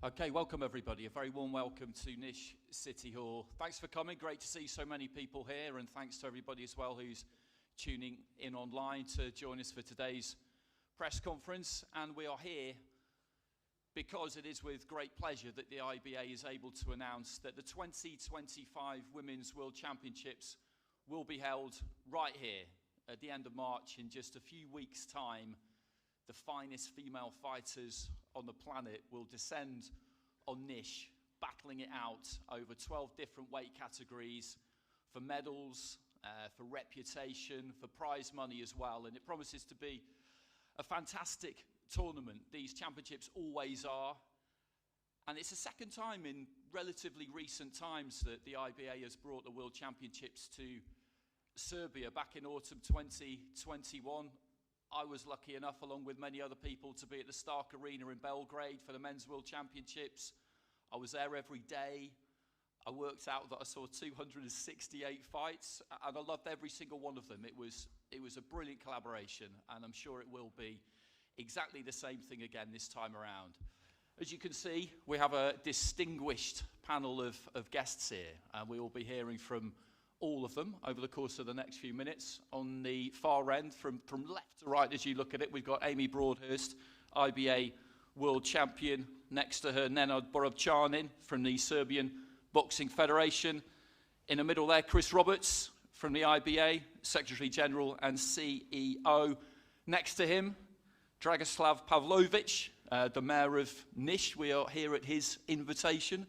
Okay, welcome everybody. A very warm welcome to Nish City Hall. Thanks for coming. Great to see so many people here, and thanks to everybody as well who's tuning in online to join us for today's press conference. And we are here because it is with great pleasure that the IBA is able to announce that the 2025 Women's World Championships will be held right here at the end of March. In just a few weeks' time, the finest female fighters on the planet will descend on Nish, battling it out over 12 different weight categories for medals, for reputation, for prize money as well. And it promises to be a fantastic tournament. These championships always are. And it's the second time in relatively recent times that the IBA has brought the World Championships to Serbia. Back in autumn 2021, I was lucky enough, along with many other people, to be at the Stark Arena in Belgrade for the Men's World Championships. I was there every day. I worked out that I saw 268 fights, and I loved every single one of them. It was a brilliant collaboration, and I'm sure it will be exactly the same thing again this time around. As you can see, we have a distinguished panel of guests here, and we will be hearing from all of them over the course of the next few minutes. On the far end, from left to right as you look at it, we've got Amy Broadhurst, IBA World Champion. Next to her, Nenad Borovčanin from the Serbian Boxing Federation. In the middle there, Chris Roberts from the IBA, Secretary General and CEO. Next to him, Dragoslav Pavlovic, the Mayor of Niš. We are here at his invitation.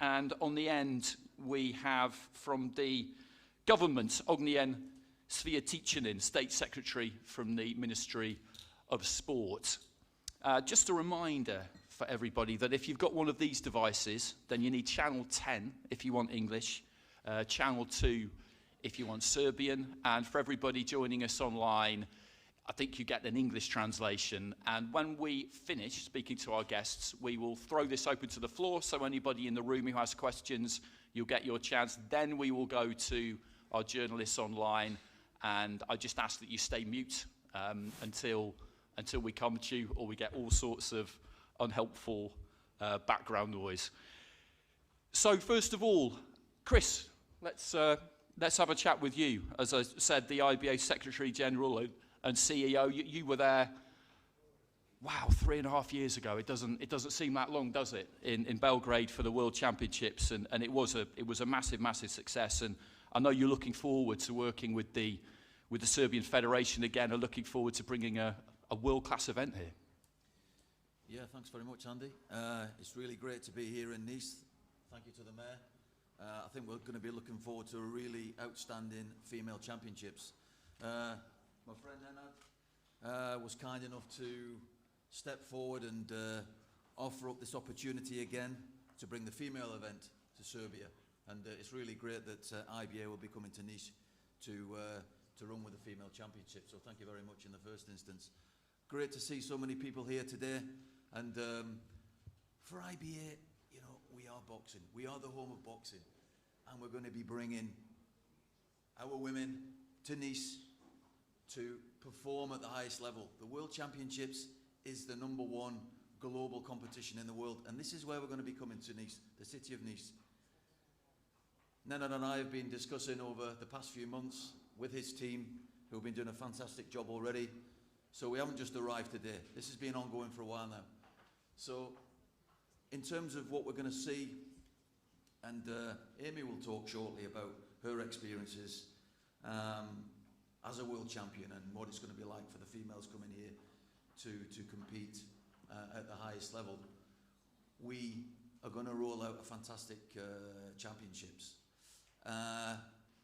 And on the end, we have from the government, Ognjen Svijeticinin, State Secretary from the Ministry of Sport. Just a reminder for everybody that if you've got one of these devices, then you need channel 10 if you want English, channel 2 if you want Serbian, and for everybody joining us online, I think you get an English translation. And when we finish speaking to our guests, we will throw this open to the floor, so anybody in the room who has questions, you'll get your chance. Then we will go to our journalists online, and I just ask that you stay mute until we come to you, or we get all sorts of unhelpful background noise. So first of all, Chris, let's have a chat with you. As I said, the IBA Secretary General and CEO. You were there, wow, 3.5 years ago. It doesn't seem that long, does it? In Belgrade for the World Championships, and it was a massive success. And I know you're looking forward to working with the Serbian Federation again, and looking forward to bringing a world-class event here. Yeah, thanks very much, Andy. It's really great to be here in Nice. Thank you to the Mayor. I think we're going to be looking forward to a really outstanding female championships. My friend Nenad was kind enough to step forward and offer up this opportunity again to bring the female event to Serbia. And it's really great that IBA will be coming to Niš to run with the female championship. So thank you very much in the first instance. Great to see so many people here today. And for IBA, you know, we are boxing. We are the home of boxing. And we're going to be bringing our women to Niš to perform at the highest level. The World Championships is the #1 global competition in the world. And this is where we're going to be coming to Niš, the city of Niš. Nenad and I have been discussing over the past few months with his team, who have been doing a fantastic job already. So we haven't just arrived today. This has been ongoing for a while now. So in terms of what we're going to see, and Amy will talk shortly about her experiences as a world champion and what it's going to be like for the females coming here to compete at the highest level. We are going to roll out a fantastic championships.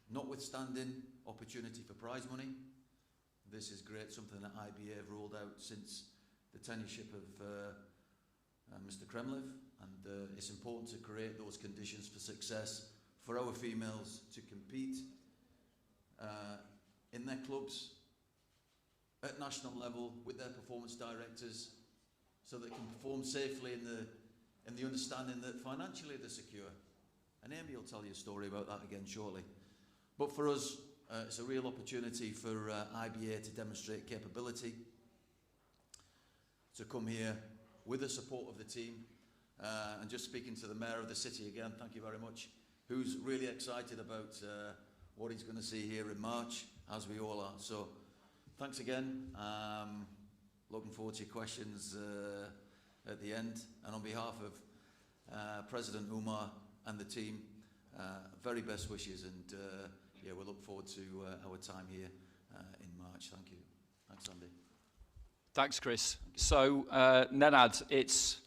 Notwithstanding opportunity for prize money, this is great, something that IBA have rolled out since the tenureship of Mr. Kremlev, and it's important to create those conditions for success for our females to compete in their clubs, at national level, with their performance directors, so they can perform safely in the understanding that financially they're secure. And Amy will tell you a story about that again shortly. But for us, it's a real opportunity for IBA to demonstrate capability, to come here with the support of the team, And just speaking to the Mayor of the city again, thank you very much, who's really excited about what he's going to see here in March, as we all are. So thanks again. Looking forward to your questions at the end. And on behalf of President Umar and the team, very best wishes, and yeah, we look forward to our time here in March. Thank you. Thanks, Andy. Thanks, Chris. So, Nenad, it's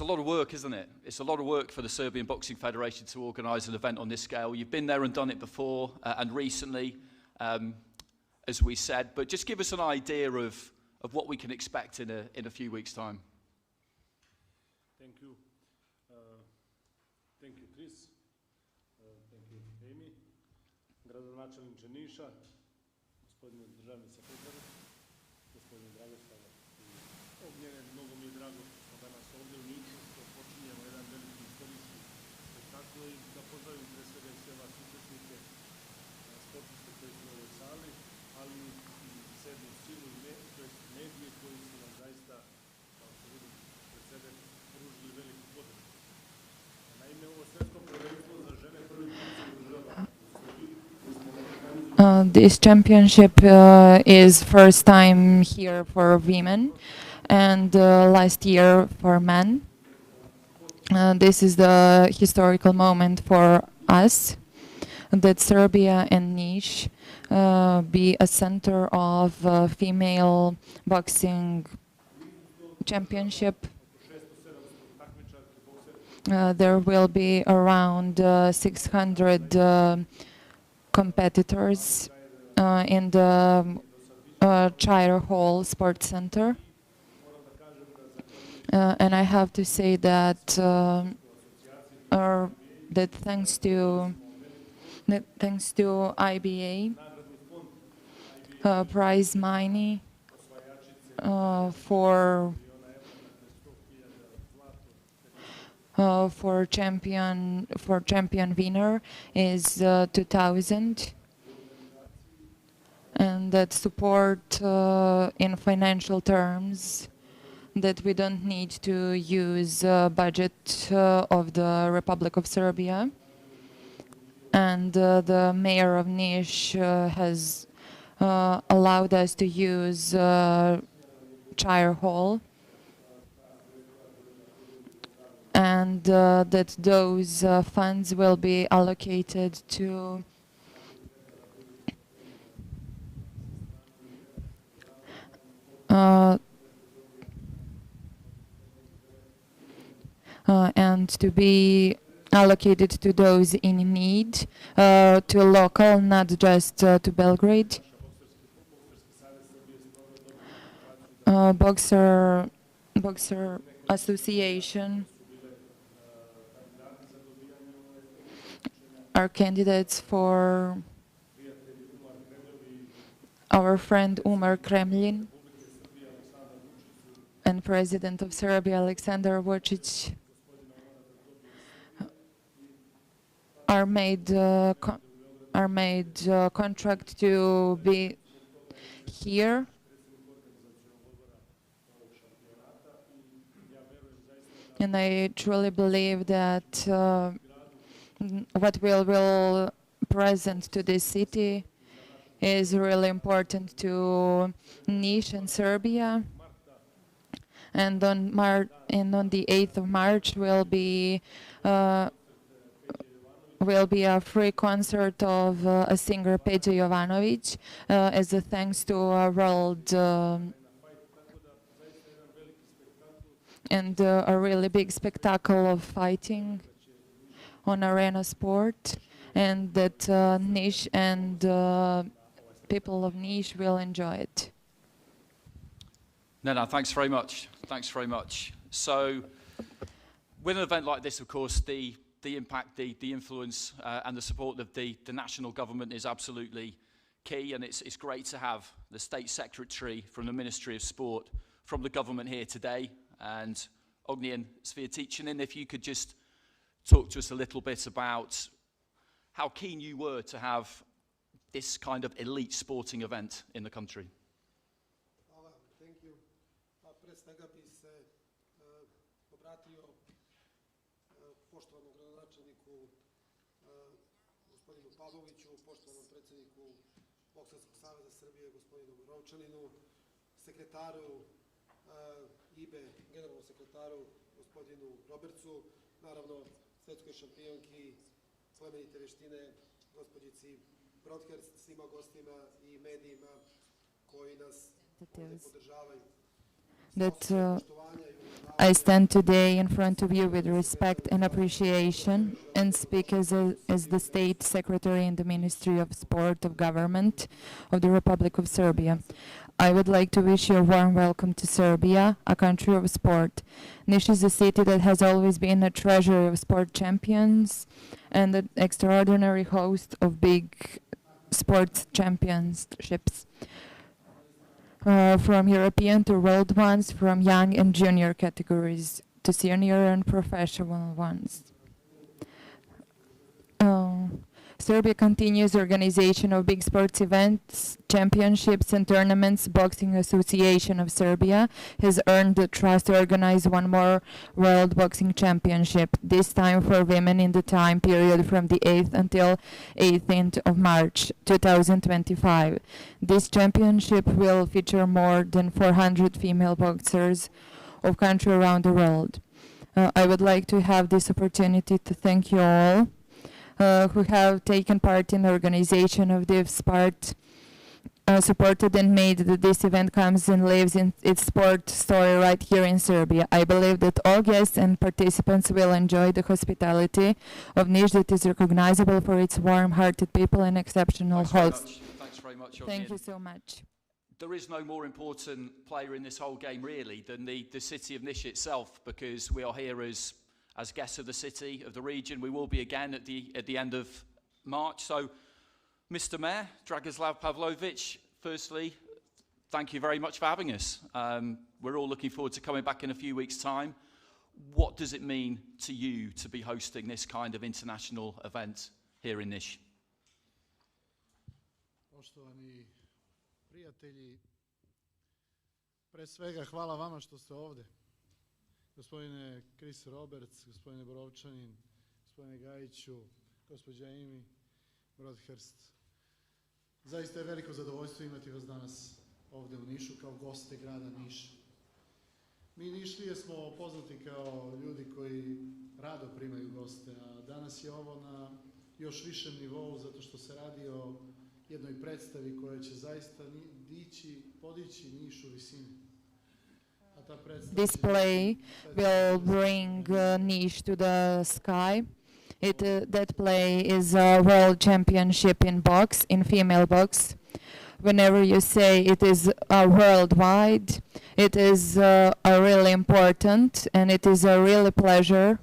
a lot of work, isn't it? It's a lot of work for the Serbian Boxing Federation to organise an event on this scale. You've been there and done it before and recently, as we said, but just give us an idea of what we can expect in a few weeks' time. Thank you. Thank you, Chris. Thank you, Amy. Gradonačelniče Niša, gospodine državni sekretar, gospodine Dragoslav i Ognjene, mnogo mi je drago što smo danas ovdje u Nišu, što počinjemo jedan veliki istorijski spektakl i da pozdravim pre svega i sve vas učesnike, sportiste koji su u ovoj sali, ali i sedmu silu i medije koji su nam zaista, kao što vidim pred sebe, pružili veliku podršku. Naime, ovo svjetsko prvenstvo za žene prvi put se održava u Srbiji. This championship is first time here for women and last year for men. This is the historical moment for us that Serbia and Niš be a center of female boxing championship. There will be around 600 competitors in the Chire Hall Sports Center. And I have to say that that thanks to IBA, prize money for champion winner is 2,000, and that support in financial terms, that we don't need to use budget of the Republic of Serbia, and the mayor of Niš has allowed us to use Chire Hall, and that those funds will be allocated to and to be allocated to those in need, to local, not just to Belgrade. Boxer Association are candidates for our friend Umar Kremlin and President of Serbia Aleksandar Vučić are made contract to be here. And I truly believe that what will present to this city is really important to Niš and Serbia. And on the 8th of March will be a free concert of a singer Peđa Jovanović as a thanks to a world and a really big spectacle of fighting on arena sport, and that Niš and people of Niš will enjoy it. No, thanks very much. Thanks very much. So, with an event like this, of course, the impact, the influence, and the support of the national government is absolutely key, and it's great to have the State Secretary from the Ministry of Sport, from the government here today, and Ognjen Svijaticinin, if you could just talk to us a little bit about how keen you were to have this kind of elite sporting event in the country. Hvala, thank you. Pre svega bi se obratio poštovanom gradonačelniku gospodinu Pavloviću, poštovanom predsjedniku Bokserskog saveza Srbije gospodinu Borovčaninu, sekretaru IBA, generalnom sekretaru gospodinu Robertsu, naravno svetskoj šampionki plemenite veštine gospođici Brodherst, svima gostima i medijima koji nas ovdje podržavaju. That I stand today in front of you with respect and appreciation and speak as the State Secretary in the Ministry of Sport of Government of the Republic of Serbia. I would like to wish you a warm welcome to Serbia, a country of sport. Niš is a city that has always been a treasury of sport champions and an extraordinary host of big sports championships. From European to world ones, from young and junior categories to senior and professional ones. Serbia continues organization of big sports events, championships and tournaments. Boxing Association of Serbia has earned the trust to organize one more World Boxing Championship, this time for women in the time period from the 8th until 18th of March 2025. This championship will feature more than 400 female boxers of countries around the world. I would like to have this opportunity to thank you all who have taken part in the organization of this sport, supported and made that this event comes and lives in its sport story right here in Serbia. I believe that all guests and participants will enjoy the hospitality of Niš that is recognizable for its warm-hearted people and exceptional hosts. Thanks very much. Thank you so much. There is no more important player in this whole game really than the city of Niš itself, because we are here as guests of the city, of the region. We will be again at the end of March. So, Mr. Mayor, Dragoslav Pavlovic, firstly, thank you very much for having us. We're all looking forward to coming back in a few weeks' time. What does it mean to you to be hosting this kind of international event here in Niš? Poštovani prijatelji, pre svega hvala vama što ste ovdje. Gospodine Chris Roberts, gospodine Borovčanin, gospodine Gajiću, gospođa Amy Brodherst. Zaista je veliko zadovoljstvo imati vas danas ovdje u Nišu kao goste grada Niša. Mi Nišlije smo poznati kao ljudi koji rado primaju goste, a danas je ovo na još višem nivou zato što se radi o jednoj predstavi koja će zaista podići Niš u visini. This play will bring Niš to the sky. That play is a world championship in female box. Whenever you say it is worldwide, it is really important and it is a really pleasure.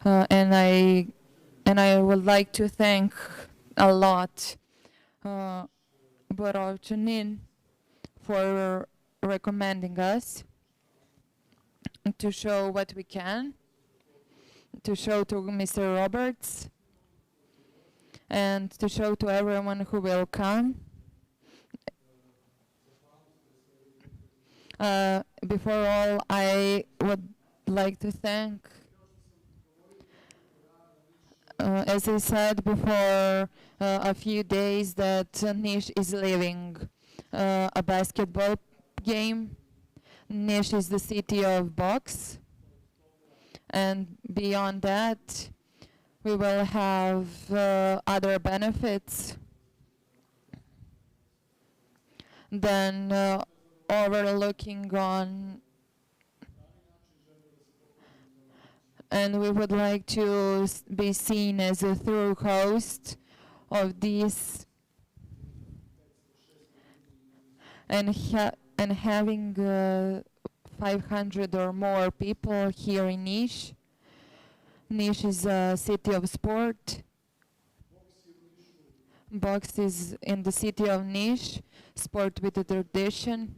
And I would like to thank a lot Borovčanin for recommending us to show what we can, to show to Mr. Roberts, and to show to everyone who will come. Before all, I would like to thank, as I said before a few days, that Niš is living a basketball game. Niš is the city of box, and beyond that we will have other benefits than overlooking on, and we would like to be seen as a true host of this and having 500 or more people here in Niš. Niš is a city of sport. Box is in the city of Niš, sport with a tradition,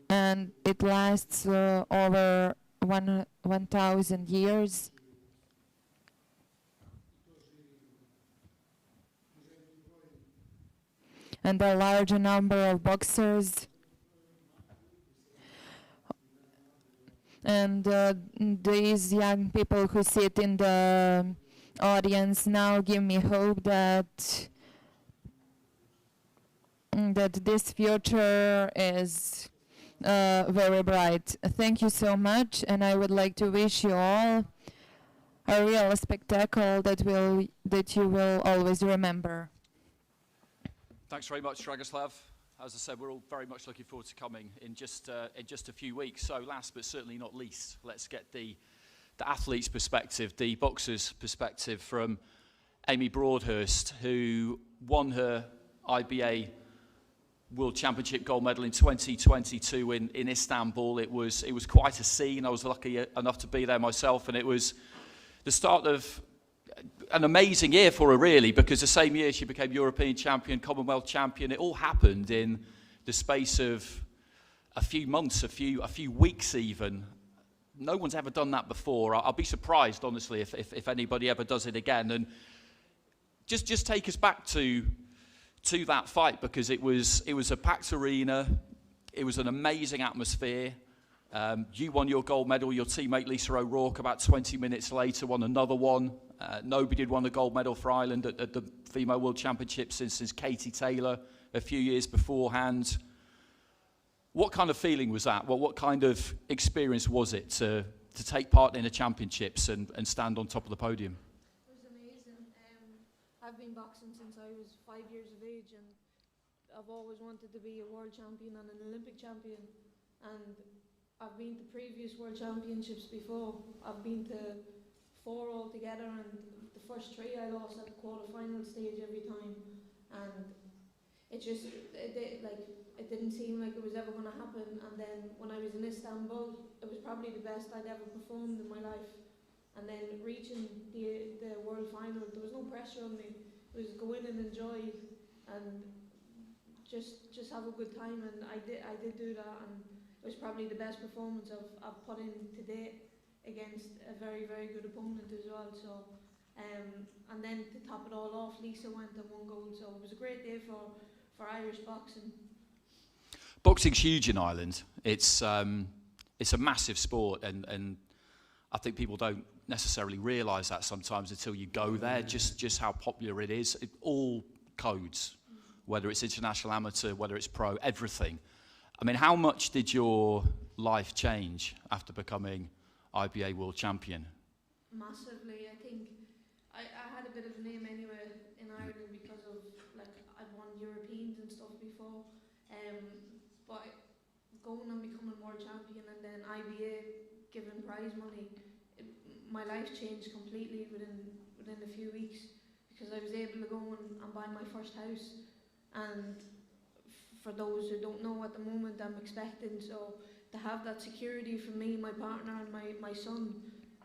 and it lasts over 1,000 years. And a large number of boxers And these young people who sit in the audience now give me hope that this future is very bright. Thank you so much, and I would like to wish you all a real spectacle that you will always remember. Thanks very much, Dragoslav. As I said, we're all very much looking forward to coming in just a few weeks. So last but certainly not least, let's get the athlete's perspective, the boxer's perspective from Amy Broadhurst, who won her IBA World Championship gold medal in 2022 in Istanbul. It was quite a scene. I was lucky enough to be there myself, and it was the start of an amazing year for her, really, because the same year she became European champion, Commonwealth champion. It all happened in the space of a few months, a few weeks even. No one's ever done that before. I'll be surprised, honestly, if anybody ever does it again. And just take us back to that fight, because it was a packed arena. It was an amazing atmosphere. You won your gold medal. Your teammate Lisa O'Rourke, about 20 minutes later, won another one. Nobody had won a gold medal for Ireland at the Female World Championships since Katie Taylor a few years beforehand. What kind of feeling was that? What kind of experience was it to take part in the championships and stand on top of the podium? It was amazing. I've been boxing since I was 5 years of age, and I've always wanted to be a world champion and an Olympic champion. And I've been to previous world championships before. I've been to 4 altogether, and the first 3 I lost at the quarter-final stage every time. And it didn't seem like it was ever going to happen. And then when I was in Istanbul, it was probably the best I'd ever performed in my life. And then reaching the world final, there was no pressure on me. It was go in and enjoy and just have a good time. And I did do that, and it was probably the best performance I've put in to date against a very, very good opponent as well. So, and then to top it all off, Lisa went and won gold. So it was a great day for Irish boxing. Boxing's huge in Ireland. It's a massive sport, and I think people don't necessarily realise that sometimes until you go there, just how popular it is. All codes, whether it's international amateur, whether it's pro, everything. I mean, how much did your life change after becoming IBA world champion? Massively. I think I had a bit of a name anyway in Ireland because of, like, I'd won Europeans and stuff before. But going and becoming world champion and then IBA giving prize money, my life changed completely within a few weeks, because I was able to go and buy my first house. And for those who don't know, at the moment I'm expecting, so to have that security for me, my partner and my son,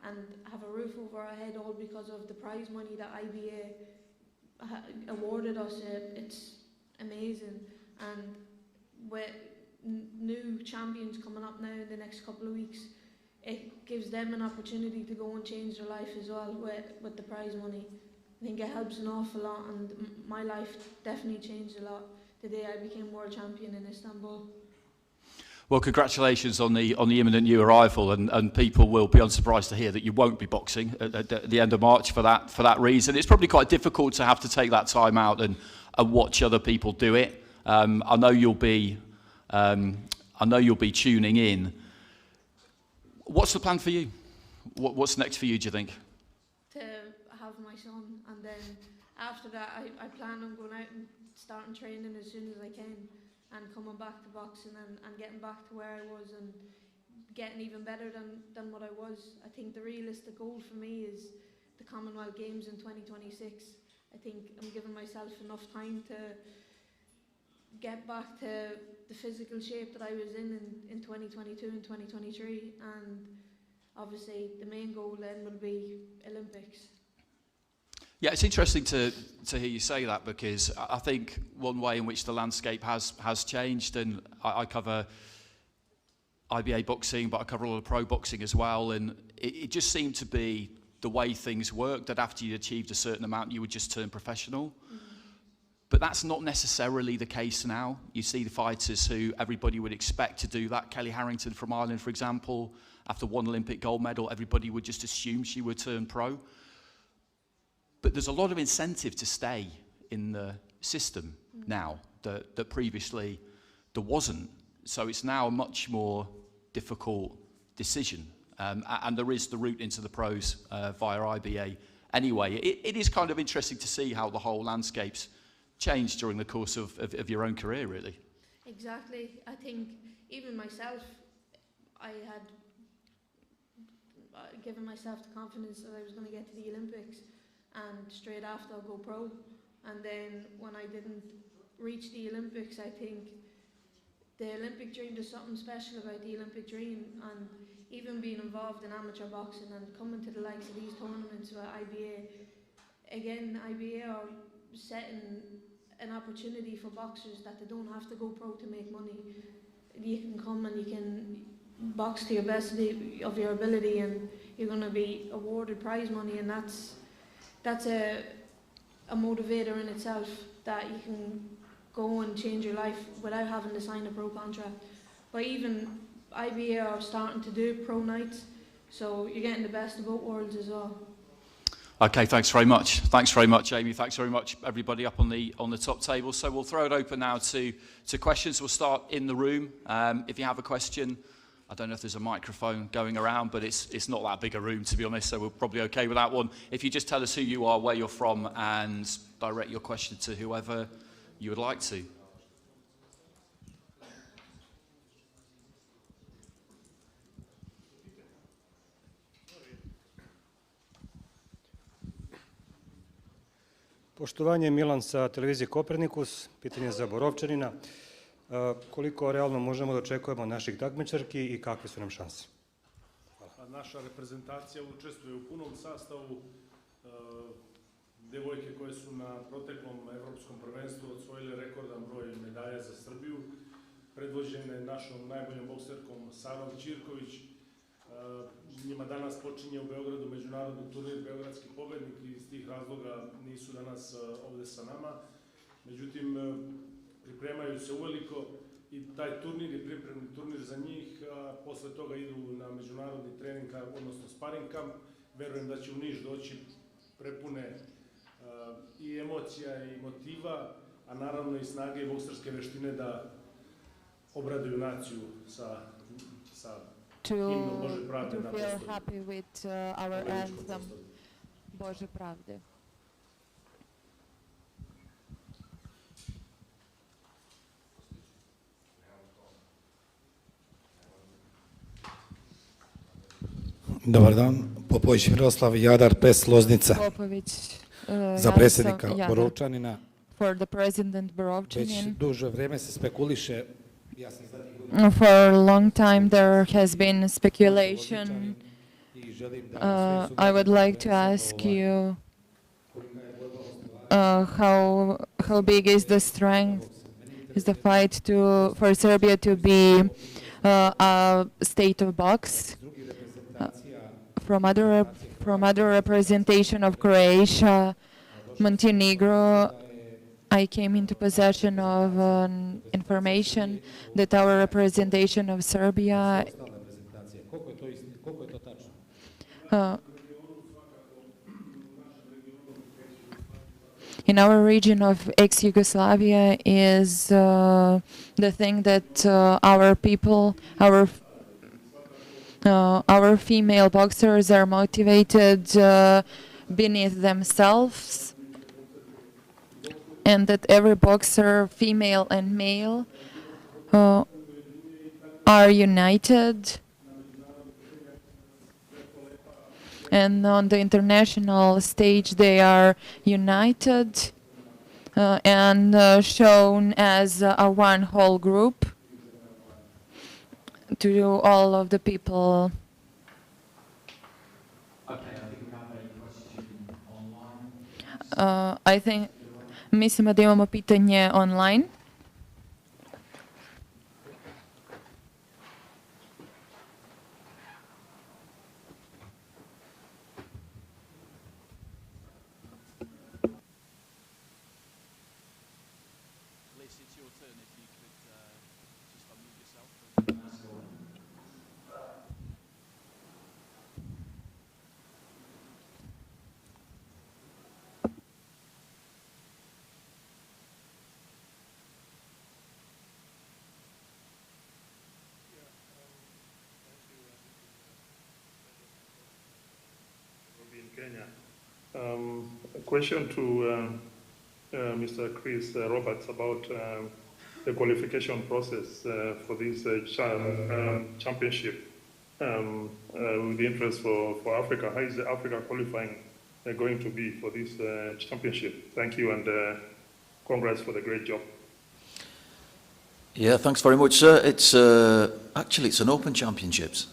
and have a roof over our head, all because of the prize money that IBA awarded us, it's amazing. And with new champions coming up now in the next couple of weeks, it gives them an opportunity to go and change their life as well with the prize money. I think it helps an awful lot, and my life definitely changed a lot the day I became world champion in Istanbul. Well, congratulations on the imminent new arrival, and people will be unsurprised to hear that you won't be boxing at the end of March for that reason. It's probably quite difficult to have to take that time out and watch other people do it. I know you'll be tuning in. What's the plan for you? What's next for you, do you think? To have my son, and then after that I plan on going out and starting training as soon as I can, and coming back to boxing and getting back to where I was and getting even better than what I was. I think the realistic goal for me is the Commonwealth Games in 2026. I think I'm giving myself enough time to get back to the physical shape that I was in 2022 and 2023, and obviously the main goal then will be Olympics. Yeah, it's interesting to hear you say that, because I think one way in which the landscape has changed, and I cover IBA boxing, but I cover a lot of pro boxing as well, and it just seemed to be the way things worked, that after you achieved a certain amount, you would just turn professional. Mm-hmm. But that's not necessarily the case now. You see the fighters who everybody would expect to do that. Kelly Harrington from Ireland, for example, after one Olympic gold medal, everybody would just assume she would turn pro. But there's a lot of incentive to stay in the system now that previously there wasn't. So it's now a much more difficult decision. And there is the route into the pros via IBA anyway. It is kind of interesting to see how the whole landscape's changed during the course of your own career, really. Exactly. I think even myself, I had given myself the confidence that I was going to get to the Olympics, and straight after I'll go pro. And then when I didn't reach the Olympics, I think the Olympic dream, there's something special about the Olympic dream, and even being involved in amateur boxing and coming to the likes of these tournaments with IBA, again, IBA are setting an opportunity for boxers that they don't have to go pro to make money. You can come and you can box to your best of your ability, and you're going to be awarded prize money, and that's a motivator in itself, that you can go and change your life without having to sign a pro contract. But even IBA are starting to do pro nights, so you're getting the best of both worlds as well. Okay, thanks very much. Thanks very much, Amy. Thanks very much, everybody up on the top table. So we'll throw it open now to questions. We'll start in the room. If you have a question, I don't know if there's a microphone going around, but it's not that big a room, to be honest, so we're probably okay with that one. If you just tell us who you are, where you're from, and direct your question to whoever you would like to. Poštovanje, Milan sa televizije Kopernikus, pitanje za Borovčanina. Koliko realno možemo da očekujemo naših takmičarki i kakve su nam šanse? Naša reprezentacija učestvuje u punom sastavu. Devojke koje su na proteklom evropskom prvenstvu osvojile rekordan broj medalja za Srbiju, predvođene našom najboljom bokserkom Sarom Ćirković. Njima danas počinje u Beogradu međunarodni turnir Beogradski pobednik i iz tih razloga nisu danas ovde sa nama. Međutim, pripremaju se uveliko i taj turnir je pripremni turnir za njih, a posle toga idu na međunarodni trening, odnosno sparing kamp. Verujem da će u Niš doći prepune i emocija i motiva, a naravno i snage i bokserske veštine da obraduju naciju sa to feel happy with our anthem, Bože pravde. Dobar dan, Popović Miroslav, Jadar, PES Loznica. Popović, za predsjednika Borovčanina. For the president Borovčanin. Već duže vrijeme se spekuliše. For a long time there has been speculation. I would like to ask you how big is the strength, is the fight for Serbia to be a state of box? From other representation of Croatia, Montenegro, I came into possession of information that our representation of Serbia in our region of ex-Yugoslavia is the thing that our people, our female boxers are motivated beneath themselves, and that every boxer, female and male, are united. And on the international stage, they are united and shown as a one whole group to all of the people. Okay, I think we have a question online. Mislimo da imamo pitanje online. Martin, if you could just unmute yourself. And ask your... In Kenya. A question to Mr. Chris Roberts about the qualification process for this championship with interest for Africa. How is the Africa qualifying going to be for this championship? Thank you, and congrats for the great job. Yeah, thanks very much, sir. It's actually it's an open championships.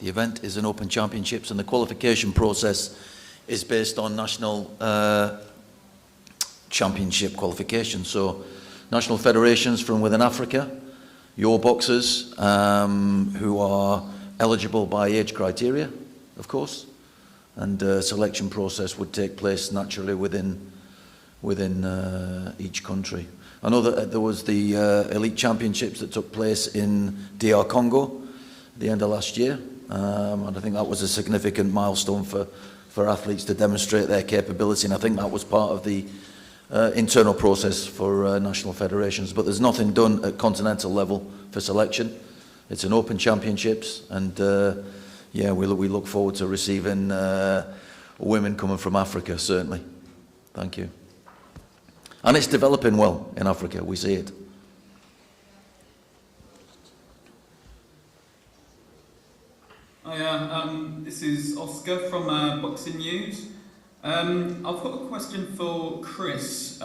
The event is an open championships, and the qualification process is based on national championship qualification. So national federations from within Africa, your boxers who are eligible by age criteria, of course, and selection process would take place naturally within each country. I know that there was the elite championships that took place in DR Congo at the end of last year. And I think that was a significant milestone for athletes to demonstrate their capability, and I think that was part of the internal process for national federations. But there's nothing done at continental level for selection. It's an open championships, and yeah, we look forward to receiving women coming from Africa, certainly. Thank you. And it's developing well in Africa, we see it. Hi, this is Oscar from Boxing News. I've got a question for Chris.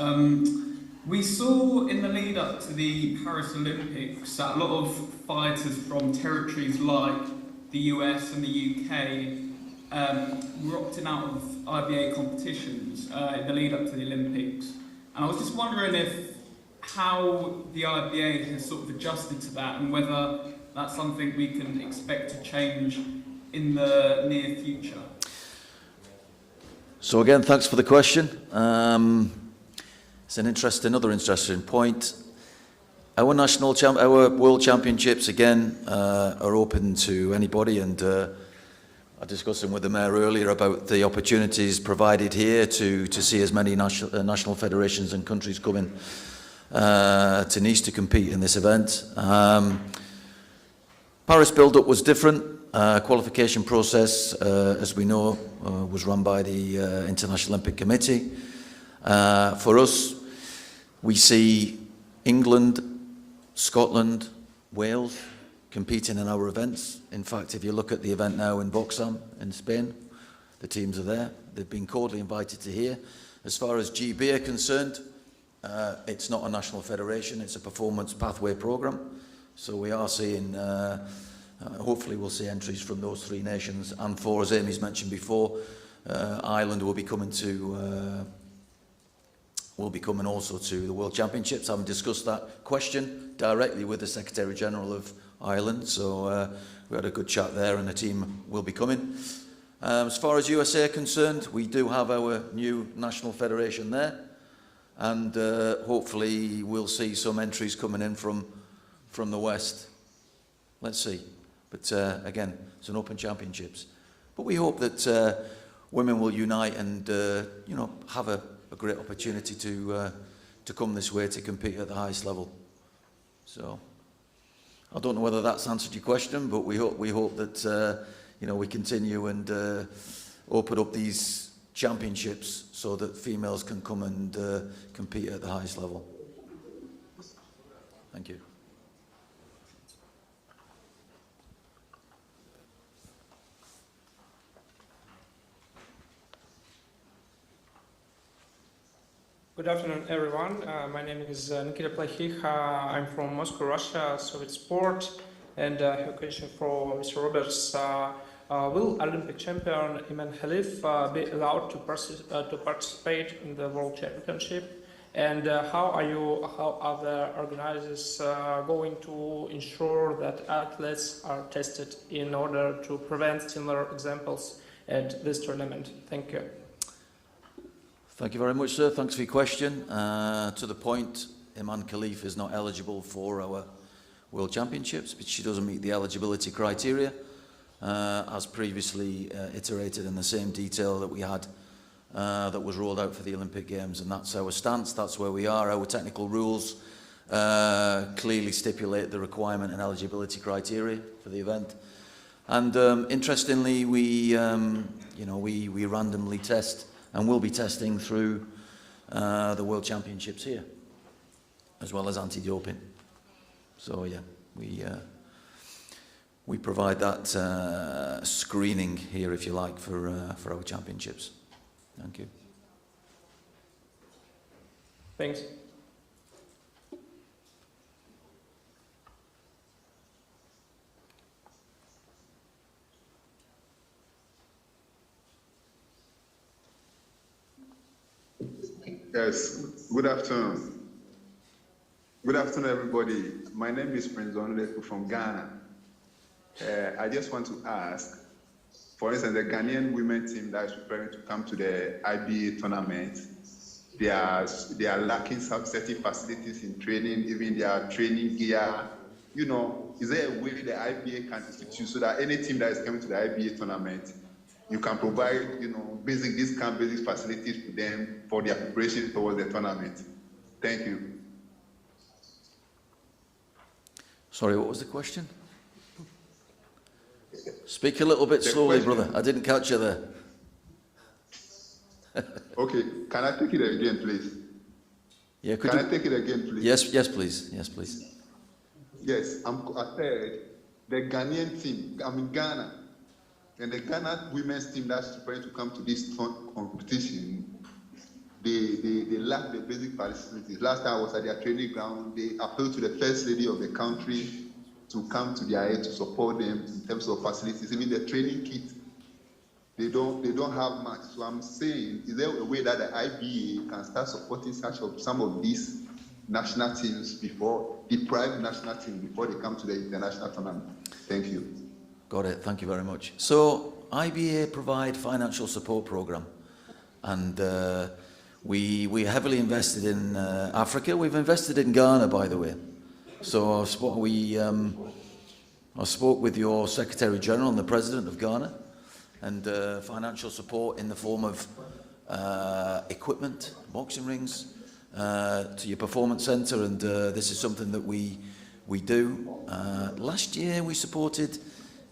We saw in the lead up to the Paris Olympics that a lot of fighters from territories like the US and the UK were opting out of IBA competitions in the lead up to the Olympics. And I was just wondering how the IBA has sort of adjusted to that, and whether that's something we can expect to change in the near future. So again, thanks for the question. It's another interesting point. Our world championships again are open to anybody, and I discussed with the mayor earlier about the opportunities provided here to see as many national federations and countries coming to Nice to compete in this event. Paris build-up was different. Qualification process, as we know, was run by the International Olympic Committee. For us, we see England, Scotland, Wales competing in our events. In fact, if you look at the event now in Boxam in Spain, the teams are there. They've been cordially invited to here. As far as GB are concerned, it's not a national federation, it's a performance pathway program. So we are seeing, hopefully we'll see entries from those three nations. And for, as Amy's mentioned before, Ireland will be coming also to the World Championships. I haven't discussed that question directly with the Secretary General of Ireland, so we had a good chat there, and the team will be coming. As far as USA are concerned, we do have our new national federation there, and hopefully we'll see some entries coming in from the West. Let's see. But again, it's an open championships. But we hope that women will unite and you know, have a great opportunity to come this way to compete at the highest level. So I don't know whether that's answered your question, but we hope that you know, we continue and open up these championships so that females can come and compete at the highest level. Thank you. Good afternoon, everyone. My name is Nikita Plahich. I'm from Moscow, Russia, Soviet sport, and I have a question for Mr. Roberts. Will Olympic champion Iman Khalif be allowed to participate in the World Championship? And how are the organizers going to ensure that athletes are tested in order to prevent similar examples at this tournament? Thank you. Thank you very much, sir. Thanks for your question. To the point, Iman Khalif is not eligible for our World Championships, but she doesn't meet the eligibility criteria, as previously iterated in the same detail that we had that was rolled out for the Olympic Games, and that's our stance, that's where we are. Our technical rules clearly stipulate the requirement and eligibility criteria for the event. And interestingly, we randomly test and will be testing through the World Championships here, as well as anti-doping. So yeah, we provide that screening here, if you like, for our championships. Thank you. Thanks. Yes, good afternoon. Good afternoon, everybody. My name is Prince Onudeku from Ghana. I just want to ask, for instance, the Ghanaian women team that is preparing to come to the IBA tournament, they are lacking some certain facilities in training, even their training gear. You know, is there a way the IBA can institute so that any team that is coming to the IBA tournament, you can provide, basic discount, basic facilities to them for their preparation towards the tournament? Thank you. Sorry, what was the question? Speak a little bit slowly, brother. I didn't catch you there. Okay, can I take it again, please? Yeah, can I take it again, please? Yes, please. Yes, please. Yes, I said the Ghanaian team, I'm in Ghana, and the Ghana women's team that's preparing to come to this competition, they lack the basic facilities. Last time I was at their training ground, they appealed to the First Lady of the country to come to their aid to support them in terms of facilities. Even the training kit, they don't have much. So I'm saying, is there a way that the IBA can start supporting some of these national teams before, deprived national teams before they come to the international tournament? Thank you. Got it. Thank you very much. So IBA provide financial support program, and we heavily invested in Africa. We've invested in Ghana, by the way. So I spoke with your Secretary General and the President of Ghana, and financial support in the form of equipment, boxing rings, to your performance centre, and this is something that we do. Last year we supported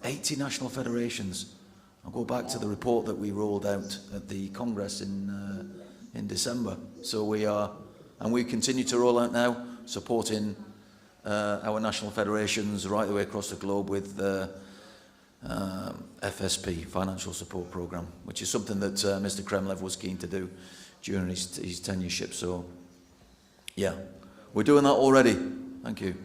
80 national federations. I'll go back to the report that we rolled out at the Congress in December. So we continue to roll out now, supporting our national federations right the way across the globe with FSP, Financial Support Programme, which is something that Mr. Kremlev was keen to do during his tenureship. So, yeah, we're doing that already. Thank you.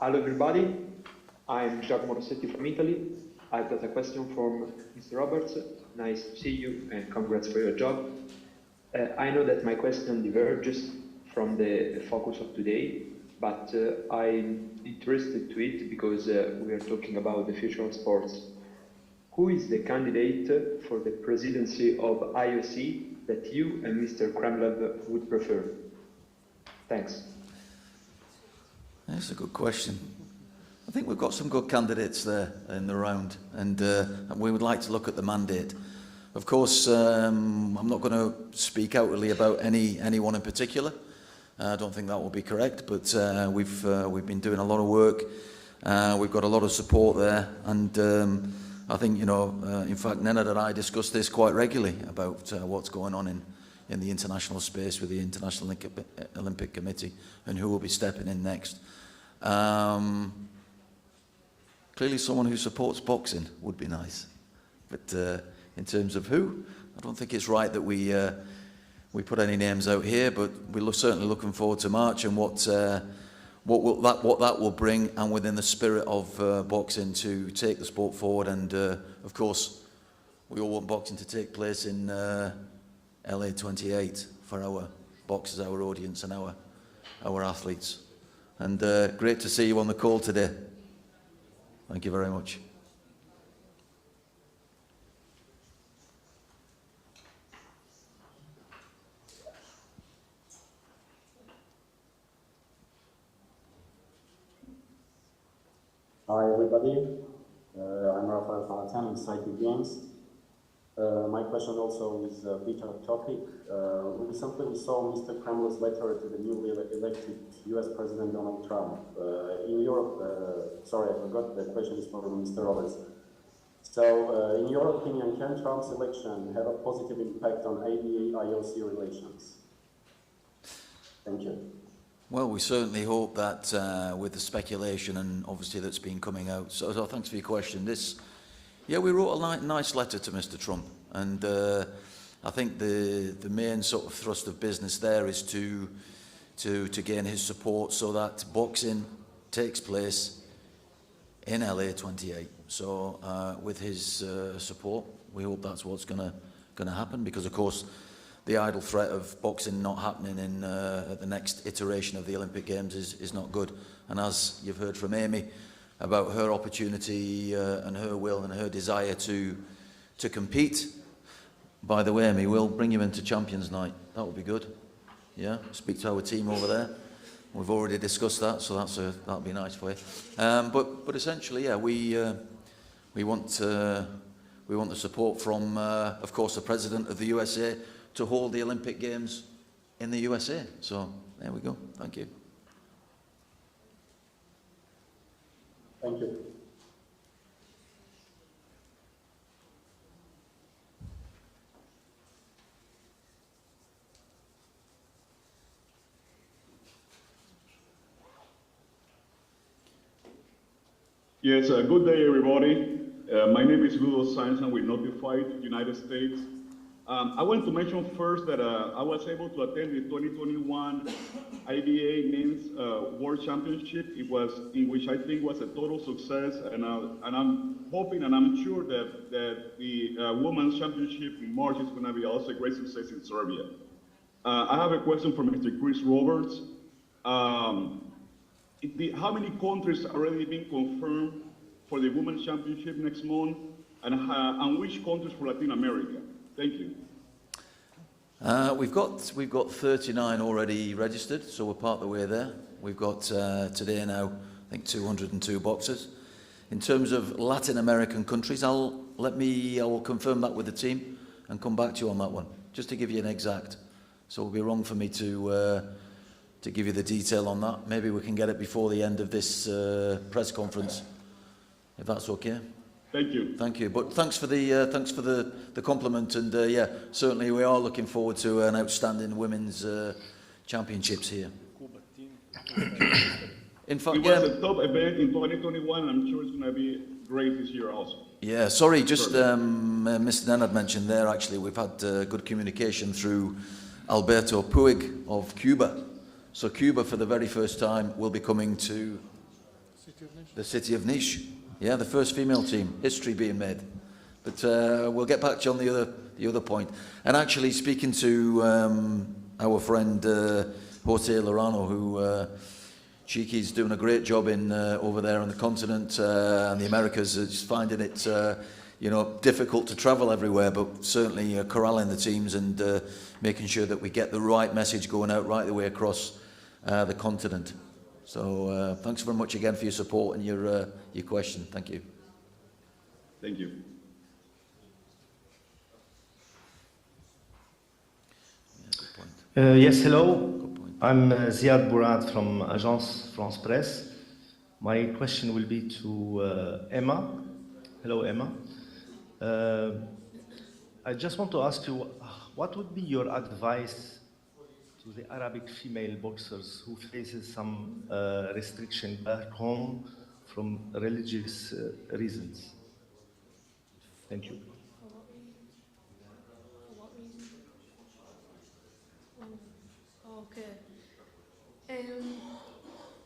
Hello everybody, I'm Giacomo Rossetti from Italy. I've got a question from Mr. Roberts. Nice to see you and congrats for your job. I know that my question diverges from the focus of today, but I'm interested to it because we are talking about the future of sports. Who is the candidate for the presidency of IOC that you and Mr. Kremlev would prefer? Thanks. That's a good question. I think we've got some good candidates there in the round, and we would like to look at the mandate. Of course, I'm not going to speak outwardly about anyone in particular. I don't think that will be correct, but we've been doing a lot of work. We've got a lot of support there, and I think, in fact, Nenad and I discuss this quite regularly about what's going on in the international space with the International Olympic Committee and who will be stepping in next. Clearly someone who supports boxing would be nice, but in terms of who, I don't think it's right that we put any names out here, but we're certainly looking forward to March and what that will bring, and within the spirit of boxing to take the sport forward. And of course we all want boxing to take place in LA 28 for our boxers, our audience, and our athletes. And great to see you on the call today. Thank you very much. Hi everybody, I'm Rafael Falatan in Psychic Games. My question also is a bit off topic. Recently we saw Mr. Kremlin's letter to the newly elected US President Donald Trump. In Europe, sorry I forgot, the question is for Mr. Roberts. So in your opinion, can Trump's election have a positive impact on IBA-IOC relations? Thank you. Well, we certainly hope that with the speculation and obviously that's been coming out. So thanks for your question. We wrote a nice letter to Mr. Trump, and I think the main sort of thrust of business there is to gain his support so that boxing takes place in LA 28. So with his support, we hope that's what's going to happen, because of course the idle threat of boxing not happening in at the next iteration of the Olympic Games is not good. And as you've heard from Amy about her opportunity and her will and her desire to compete, by the way, Amy, we'll bring you into Champions Night. That would be good. Yeah, speak to our team over there. We've already discussed that, so that'll be nice for you. But essentially, yeah, we want the support from, of course, the President of the USA to hold the Olympic Games in the USA. So there we go. Thank you. Thank you. Yes, good day, everybody. My name is Ludo Sainz. I'm with Notified United States. I want to mention first that I was able to attend the 2021 IBA Men's World Championship. It was, in which I think was a total success, and I'm hoping and I'm sure that the Women's Championship in March is going to be also a great success in Serbia. I have a question for Mr. Chris Roberts. How many countries are already being confirmed for the Women's Championship next month, and which countries for Latin America? Thank you. We've got 39 already registered, so we're part of the way there. We've got today now, I think 202 boxers. In terms of Latin American countries, I will confirm that with the team and come back to you on that one, just to give you an exact. So it would be wrong for me to give you the detail on that. Maybe we can get it before the end of this press conference, if that's okay. Thank you. Thank you. But thanks for the compliment, and yeah, certainly we are looking forward to an outstanding women's championships here. In fact, it was a top event in 2021. I'm sure it's going to be great this year also. Yeah, sorry, just Mr. Nenad mentioned there. Actually, we've had good communication through Alberto Puig of Cuba. So Cuba, for the very first time, will be coming to the city of Niš. Yeah, the first female team, history being made. But we'll get back to you on the other point. And actually, speaking to our friend Jose Lorano, who Cheeky's doing a great job in over there on the continent and the Americas, is finding it difficult to travel everywhere, but certainly corralling the teams and making sure that we get the right message going out right the way across the continent. So thanks very much again for your support and your question. Thank you. Thank you. Yes, hello. I'm Ziad Bourad from Agence France Presse. My question will be to Emma. Hello, Emma. I just want to ask you, what would be your advice to the Arabic female boxers who faces some restriction back home from religious reasons? Thank you. Okay.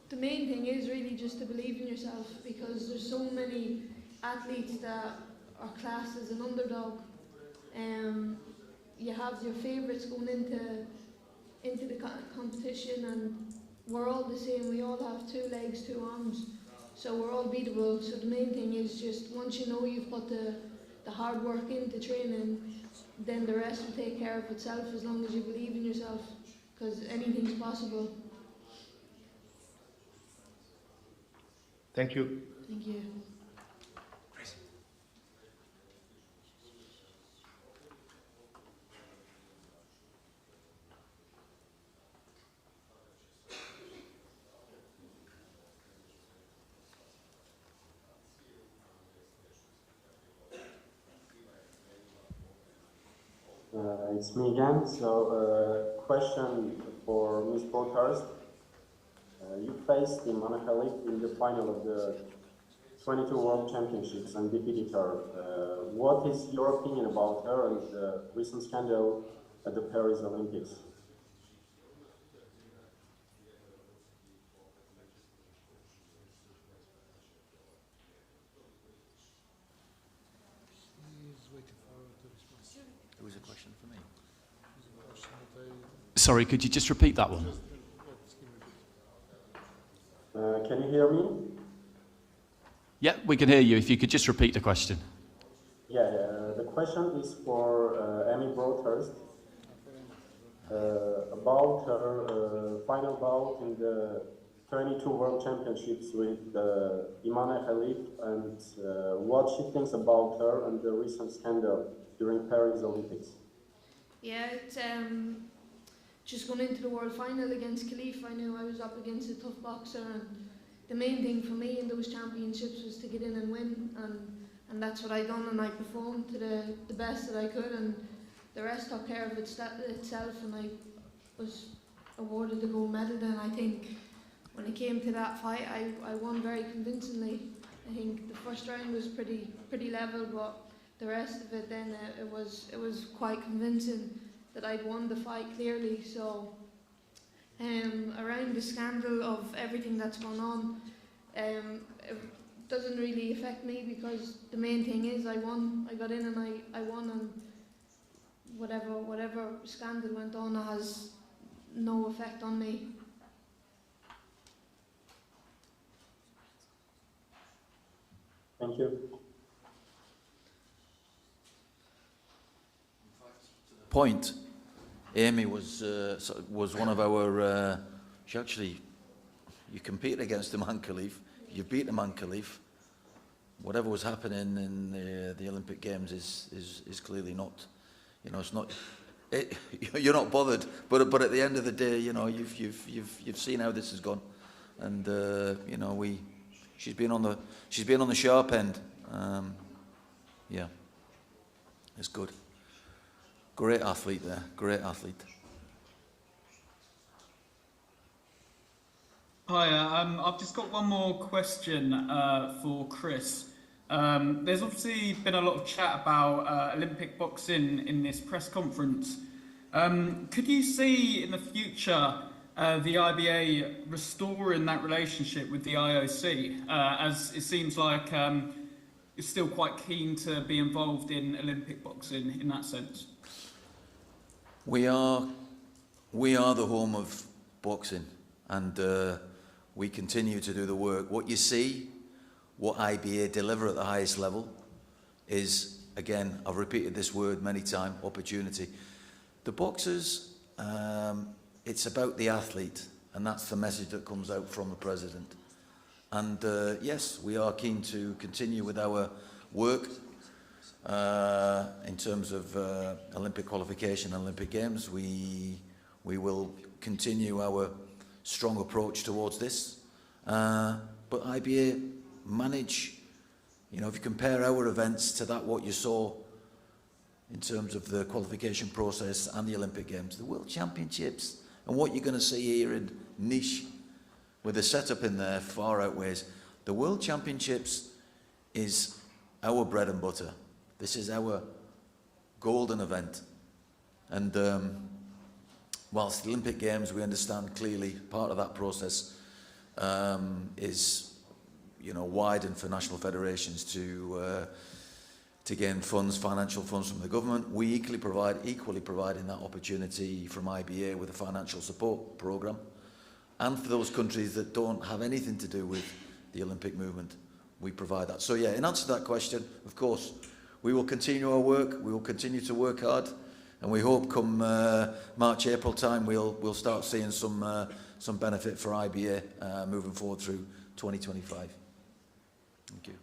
The main thing is really just to believe in yourself, because there's so many athletes that are classed as an underdog. You have your favourites going into into the competition, and we're all the same. We all have 2 legs, 2 arms, so we're all beatable. So the main thing is just once you know you've put the hard work into training, then the rest will take care of itself as long as you believe in yourself, because anything's possible. Thank you. Thank you. It's me again. So, question for Ms. Broadhurst. You faced Imane Khalif in the final of the 22 World Championships and defeated her. What is your opinion about her and the recent scandal at the Paris Olympics? There was a question for me. Sorry, could you just repeat that one? Can you hear me? Yeah, we can hear you. If you could just repeat the question. Yeah, the question is for Amy Broadhurst about her final bout in the 22 World Championships with Imane Khalif and what she thinks about her and the recent scandal during Paris Olympics. Yeah, it's just going into the world final against Khalif. I knew I was up against a tough boxer, and the main thing for me in those championships was to get in and win, and that's what I done, and I performed to the best that I could, and the rest took care of itself, and I was awarded the gold medal. Then I think when it came to that fight, I won very convincingly. I think the first round was pretty level, but the rest of it then it was quite convincing that I'd won the fight clearly. So around the scandal of everything that's gone on, it doesn't really affect me, because the main thing is I won. I got in and I won, and whatever scandal went on has no effect on me. Thank you. Point. Amy was one of our. You competed against Imane Khalif. You beat Imane Khalif. Whatever was happening in the Olympic Games is clearly not. You know, it's not. You're not bothered. But at the end of the day, you know, you've seen how this has gone, and you know, she's been on the sharp end. Yeah, it's good. Great athlete there, great athlete. Hi, I've just got one more question for Chris. There's obviously been a lot of chat about Olympic boxing in this press conference. Could you see in the future the IBA restoring that relationship with the IOC, as it seems like it's still quite keen to be involved in Olympic boxing in that sense? We are the home of boxing, and we continue to do the work. What you see, what IBA deliver at the highest level is, again, I've repeated this word many times, opportunity. The boxers, it's about the athlete, and that's the message that comes out from the president. And yes, we are keen to continue with our work. In terms of Olympic qualification, Olympic Games, we will continue our strong approach towards this. But IBA manage, you know, if you compare our events to what you saw in terms of the qualification process and the Olympic Games, the World Championships, and what you're going to see here in Nice, with the setup in there, far outweighs. The World Championships is our bread and butter. This is our golden event. And whilst the Olympic Games, we understand clearly, part of that process is, you know, widened for national federations to to gain funds, financial funds from the government. We equally providing that opportunity from IBA with a financial support programme. And for those countries that don't have anything to do with the Olympic movement, we provide that. So yeah, in answer to that question, of course, we will continue our work, we will continue to work hard, and we hope come March, April time, we'll start seeing some benefit for IBA moving forward through 2025. Thank you.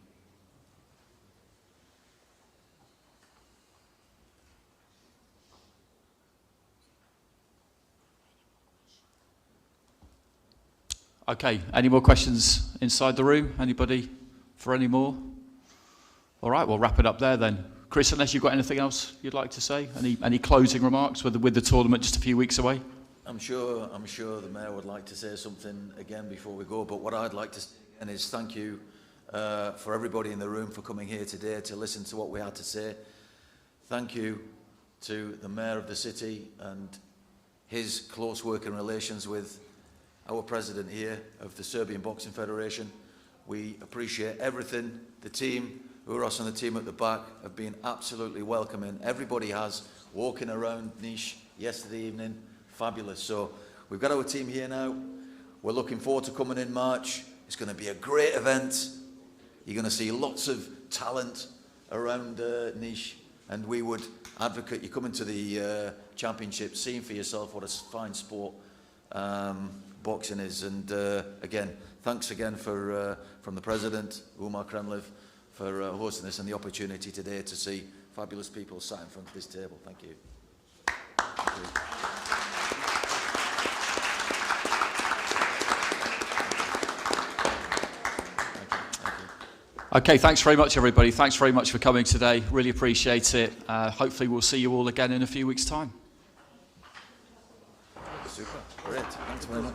Okay, any more questions inside the room? Anybody for any more? All right, we'll wrap it up there then. Chris, unless you've got anything else you'd like to say? Any closing remarks with the tournament just a few weeks away? I'm sure the Mayor would like to say something again before we go, but what I'd like to say again is thank you for everybody in the room for coming here today to listen to what we had to say. Thank you to the Mayor of the city and his close working relations with our president here of the Serbian Boxing Federation. We appreciate everything. The team, Uros and the team at the back, have been absolutely welcoming. Everybody has, walking around Niš yesterday evening, fabulous. So we've got our team here now. We're looking forward to coming in March. It's going to be a great event. You're going to see lots of talent around Niš, and we would advocate you coming to the championship, seeing for yourself what a fine sport boxing is. And again, thanks again from the President, Umar Kremlev, for hosting this and the opportunity today to see fabulous people sat in front of this table. Thank you. Thank you. Okay, thanks very much, everybody. Thanks very much for coming today. Really appreciate it. Hopefully we'll see you all again in a few weeks' time. Super. Great. Thanks very much.